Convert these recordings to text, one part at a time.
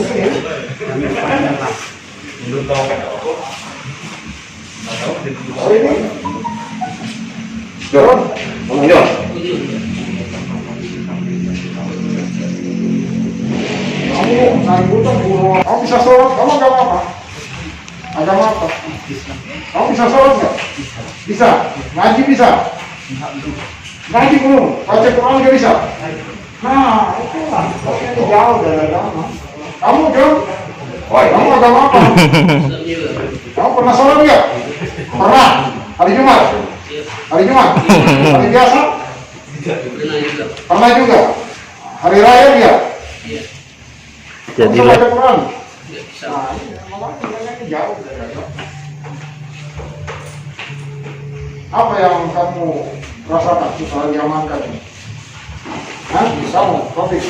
Kamu bisa sholat, kamu agama apa? Agama apa? Kamu bisa sholat nggak? Bisa. Ngaji bisa? Ngaji belum? Baca Quran nggak bisa? Nah, itu lah. Ini jauh dari agama. Kamu jauh? Kamu agama apa? Kamu pernah sholat nggak? Pernah. Hari Jumat? Hari Jumat? Hari biasa? Pernah juga. Hari raya dia? Jadi baca Quran? Nah, ini jauh dari agama. Apa yang kamu rasakan setelah diamankan? Hah? Kamu, Taufik?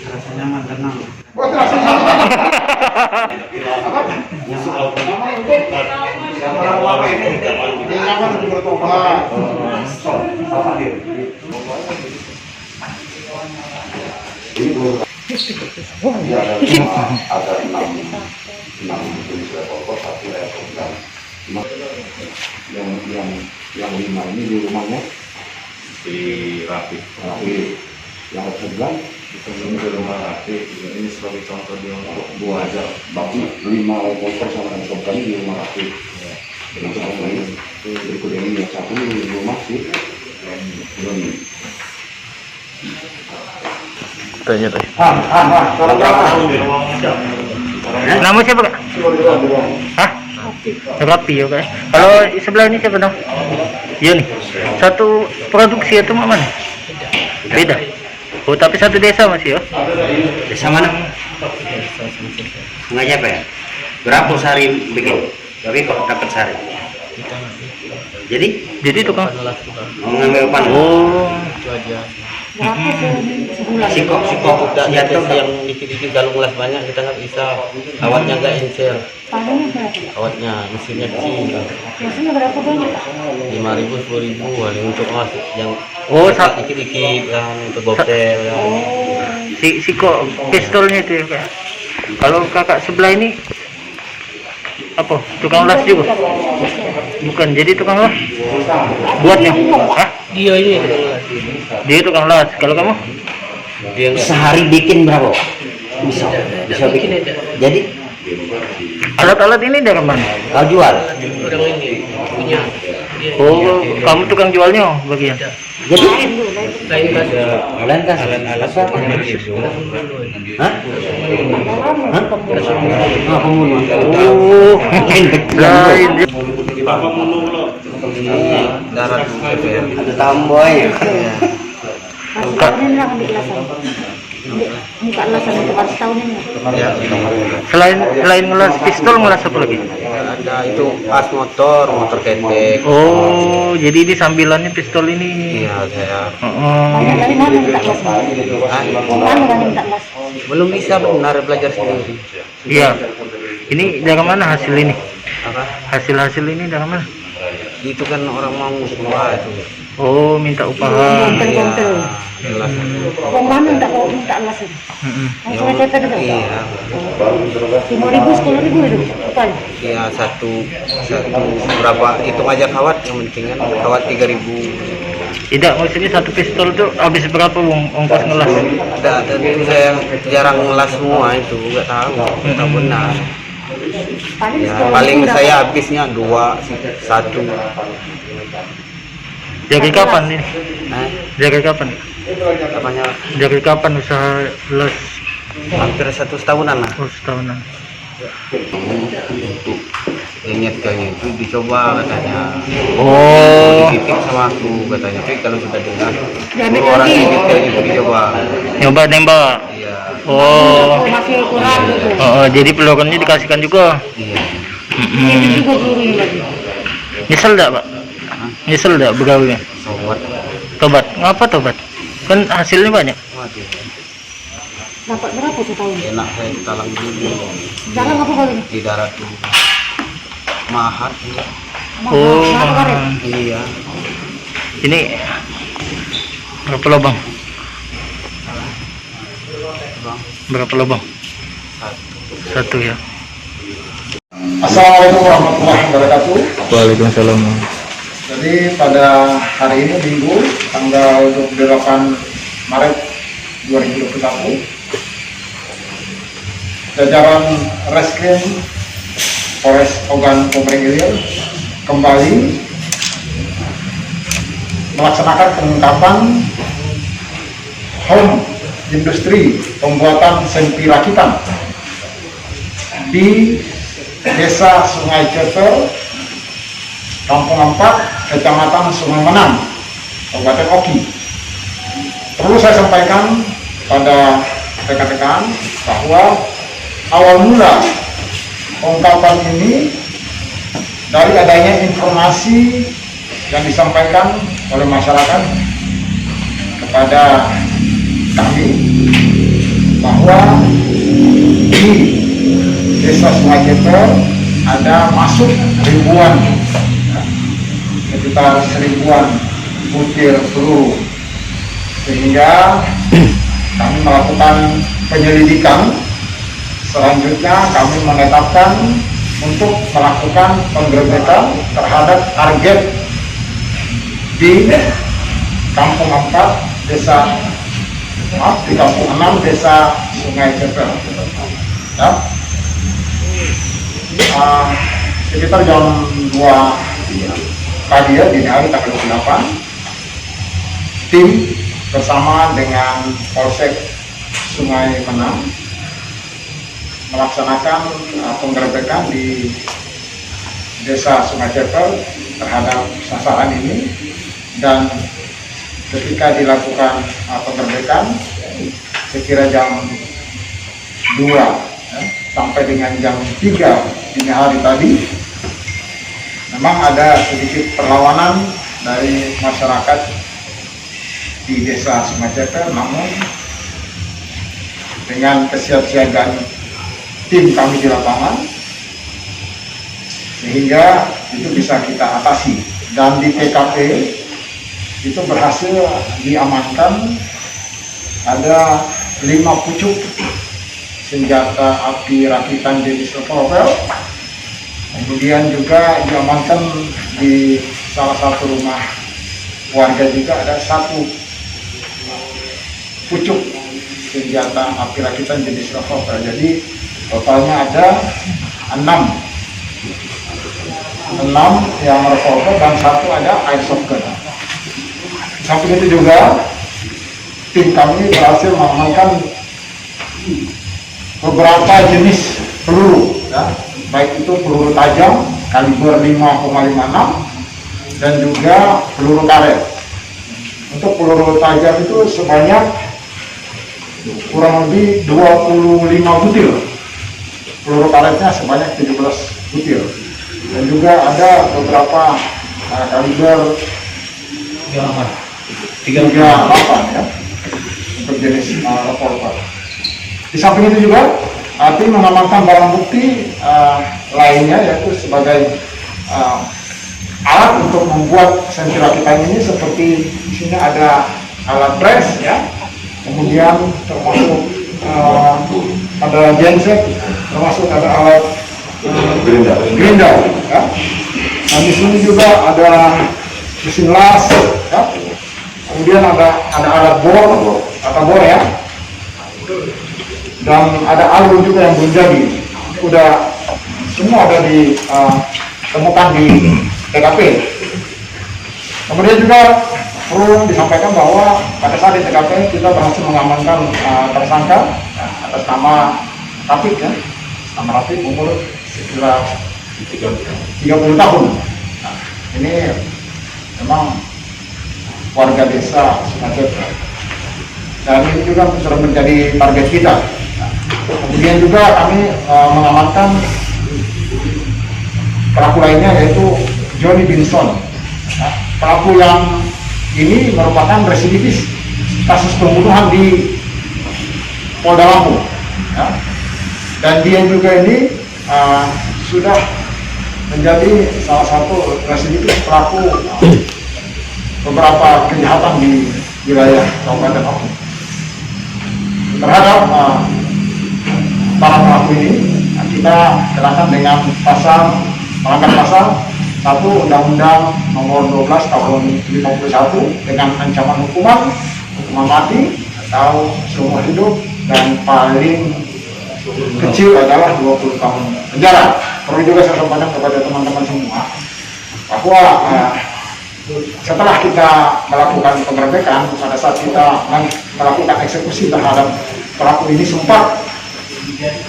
Rasa nyaman, tenang. Buat rasa nyaman. Apa? Nyaman untuk nyaman untuk bertobat. Ada enam jenis pokok, satu level yang lima ini di rumahnya di Rafi. Yang sebelah Ini di rumah Rafi. Ini sebagai contoh dia untuk dua aja, berarti 5 pokok sama yang di rumah Rafi. Untuk yang lain berikut ini yang satu di rumah sih belum. tanya tadi. di ruang Nama siapa kak? Hah? Rapi ya kak. Kalau di sebelah ini siapa dong? Iya nih. Satu produksi atau mana? Beda. Oh tapi satu desa masih ya? Desa mana? Sengaja apa ya? Berapa sehari bikin? Tapi kok dapat sehari? Jadi tukang. mau ngambil upah? Oh. Sikok jatuh yang dikit-dikit galung las banyak kita nggak bisa. Awatnya nggak insel. Awatnya mesinnya kecil. Mesinnya berapa banyak? 5.000, 10.000 ada untuk mas yang dikit-dikit yang untuk bobtel yang Si kok pistolnya itu ya kak. Kalau kakak sebelah ini apa? Tukang las juga? Bukan, jadi tukang las buatnya? Hah? dia ini Dia tukang las. Kalau kamu? dia sehari bikin berapa? Bisa bikin. Jadi Alat-alat ini dari mana? kau jual? Oh, kamu tukang jualnya bagian? Jadi lain kan alat apa? Hah? Pembunuh. Oh, lain. Darat DPR. Ada tamboy. Tahun ini ambil lasan. Buka lasan untuk tahun ini. Ya. Selain ngelas pistol, ngelas apa lagi? Ada itu as motor ketek. Oh, jadi ini sambilannya pistol ini. Iya saya. Dari mana minta las? Mana minta las? Belum bisa benar belajar sendiri. Iya. Ini dari mana hasil ini? Apa? Hasil ini dari mana? Itu kan orang mau semua itu. Oh, minta upahan. Kontel. Jelas. Kong mana minta las itu? Langsung aja tadi tuh. Iya. 5.000, 10.000 itu. Bukan. Iya satu berapa hitung aja kawat yang penting kan kawat 3.000. Tidak, maksudnya satu pistol tuh habis berapa ongkos ngelas? Ada itu saya jarang ngelas semua itu nggak tahu benar. Ya, paling saya habisnya 2, 1. Dari kapan ini? Dari kapan? Apanya? Dari kapan usaha las? Hampir 1 tahunan lah. Oh, setahunan. Ingat kayaknya itu dicoba katanya. Oh, Dititip sama aku katanya. Tapi kalau sudah dengar, Jangan orang lagi. ingat kayaknya itu dicoba. nyoba nembak. Iya. Oh, Masih kurang gitu. jadi pelurunya dikasihkan juga. Iya. Ini juga peluru lagi. Nyesel enggak, Pak? Nyesel enggak begawinya? Sobat. Tobat. Ngapa tobat? Kan hasilnya banyak. Mati. Dapat berapa setahun? Enak saya talang dulu Jarang apa kali? di darat dulu. Mahat. Oh, karet. Iya. ini berapa lubang? Bang. Berapa lubang? Satu ya. Assalamualaikum warahmatullahi wabarakatuh. Waalaikumsalam. Jadi pada hari ini Minggu tanggal 28 Maret 2021, jajaran Reskrim Polres Ogan Komering Ilir kembali melaksanakan pengungkapan home industri pembuatan sempi rakitan di Desa Sungai Ceper, Kampung Ampat, Kecamatan Sungai Menang, Kabupaten Oki. Perlu saya sampaikan pada rekan-rekan bahwa awal mula pengungkapan ini dari adanya informasi yang disampaikan oleh masyarakat kepada kami bahwa di Desa Sungai Ceper ada masuk ribuan, sekitar 1000-an butir peluru, sehingga kami melakukan penyelidikan. Selanjutnya kami menetapkan untuk melakukan penggerbekan terhadap target di Kampung 4 di Kampung 6 Desa Sungai Ceper. Ya. Sekitar jam 2 pagi ya, dini hari tanggal 28, tim bersama dengan Polsek Sungai Menang melaksanakan penggerbekan di Desa Sungai Ceper terhadap sasaran ini, dan ketika dilakukan penggerbekan sekira jam 2 ya, sampai dengan jam 3 dini hari tadi, memang ada sedikit perlawanan dari masyarakat di Desa Sungai Ceper, namun dengan kesiapsiagaan tim kami di lapangan sehingga itu bisa kita atasi. Dan di TKP itu berhasil diamankan ada 5 pucuk senjata api rakitan jenis revolver. Kemudian juga diamankan di salah satu rumah warga juga ada 1 pucuk senjata api rakitan jenis revolver. Jadi totalnya ada 6 yang revolver dan 1 ada airsoft gun. Samping itu juga tim kami berhasil mengamankan beberapa jenis peluru ya, baik itu peluru tajam kaliber 5,56 dan juga peluru karet. Untuk peluru tajam itu sebanyak kurang lebih 25 butir, peluru karetnya sebanyak 17 butir, dan juga ada beberapa kaliber 38 ya untuk jenis revolver. Di samping itu juga tim mengamankan barang bukti lainnya, yaitu sebagai alat untuk membuat sempi rakitan ini, seperti di sini ada alat pres ya, kemudian termasuk ada genset, termasuk ada alat grinder ya. Dan di sini juga ada mesin las ya. Kemudian ada alat bor atau bor ya, dan ada alur juga yang belum jadi. Udah semua ada ditemukan di TKP. Kemudian juga perlu disampaikan bahwa pada saat di TKP kita berhasil mengamankan tersangka atas nama Rafiq ya, nama Rafiq, umur sekitar 30 tahun. Nah, ini memang warga desa Sungai Ceper, dan ini juga sudah menjadi target kita. Nah, kemudian juga kami mengamankan pelaku lainnya, yaitu Johnny Binson. Nah, pelaku yang ini merupakan residivis kasus pembunuhan di Polda Lampung ya. Dan dia juga ini sudah menjadi salah satu residivis pelaku beberapa kejahatan di wilayah Kabupaten Oki. Terhadap para pelaku ini. Nah, kita kenakan dengan melanggar pasal 1 Undang-Undang Nomor 12 Tahun 51 dengan ancaman hukuman mati atau seumur hidup, dan paling kecil adalah 20 tahun penjara. Perlu juga saya sampaikan kepada teman-teman semua bahwa setelah kita melakukan penggerbekan, pada saat kita melakukan eksekusi terhadap pelaku ini, sempat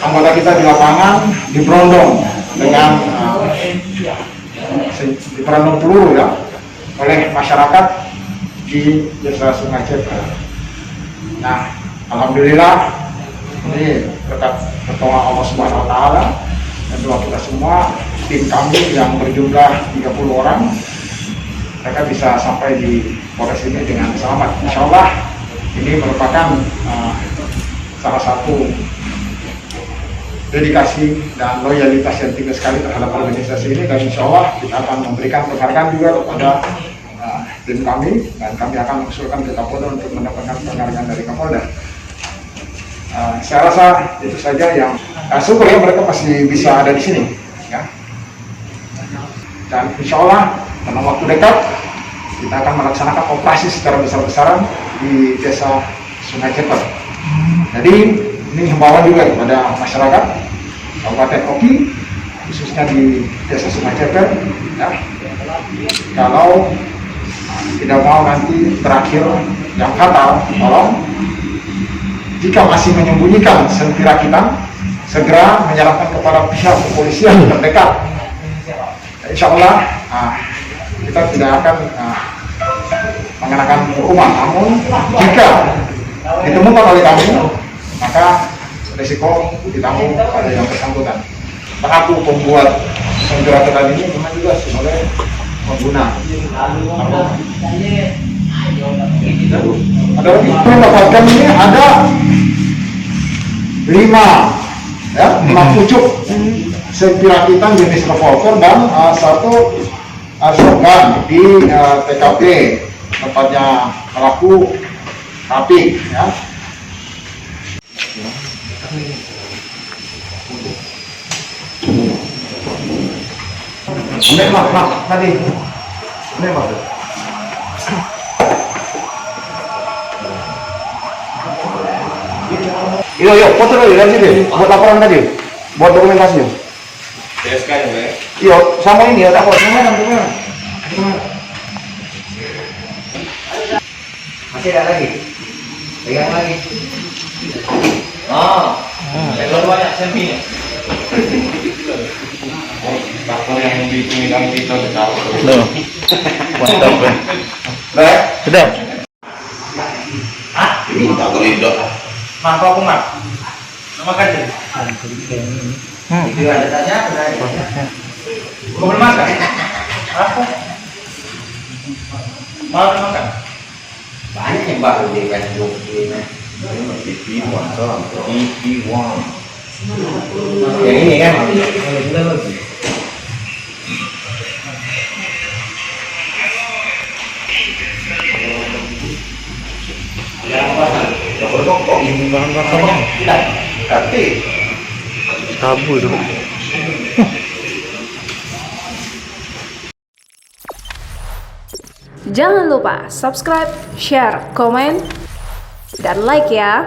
anggota kita di lapangan diberondong dengan diberondong peluru ya oleh masyarakat di Desa Sungai Ceper. Nah, alhamdulillah ini berkat pertolongan Allah Subhanahu wa taala dan doa kita semua, tim kami yang berjumlah 30 orang mereka bisa sampai di Polres ini dengan selamat. Insya Allah ini merupakan salah satu dedikasi dan loyalitas yang tinggi sekali terhadap organisasi ini, dan insya Allah kita akan memberikan penghargaan juga kepada tim kami, dan kami akan mengusulkan ke Kapolda untuk mendapatkan penghargaan dari Kapolda. Saya rasa itu saja yang syukur ya mereka masih bisa ada di sini ya. Dan insya Allah dalam waktu dekat kita akan melaksanakan operasi secara besar-besaran di Desa Sungai Ceper. Jadi ini himbauan juga kepada masyarakat Kabupaten Oki, khususnya di Desa Sungai Ceper ya. Kalau tidak mau nanti terakhir yang fatal, tolong jika masih menyembunyikan sentira kita, segera menyerahkan kepada pihak kepolisian terdekat. Insya Allah kita tidak akan mengenakan hukuman. Namun jika ditemukan oleh kami, maka risiko ditanggung oleh yang bersangkutan. Pelaku pembuat sentira kita ini memang juga sebagai pengguna. Ada lagi mendapatkan ini ada 5 pucuk sentira hitam jenis revolver dan 1 shotgun di TKP tempatnya pelaku Rapi ya. Tadi. Yo, foto dulu dari sini. Buat laporan tadi. Buat dokumentasi. TSK ya, Pak? Iya, sama ini ya, tak kok. Sama. Masih ada lagi. Pegang lagi. Yang banyak selfie-nya. Faktor yang bikin kita tahu. Loh. Mantap ya. Baik. Sudah. Ini tak terlibat. Mak, aku mak. Nama kan deh. Itu ada tanya apa? Kau belum makan? Apa? Mau makan? Banyak yang baru di Bandung ini. TV1. Yang ini kan? Ini bahan bakarnya. Tabu itu. Jangan lupa subscribe, share, komen, dan like ya.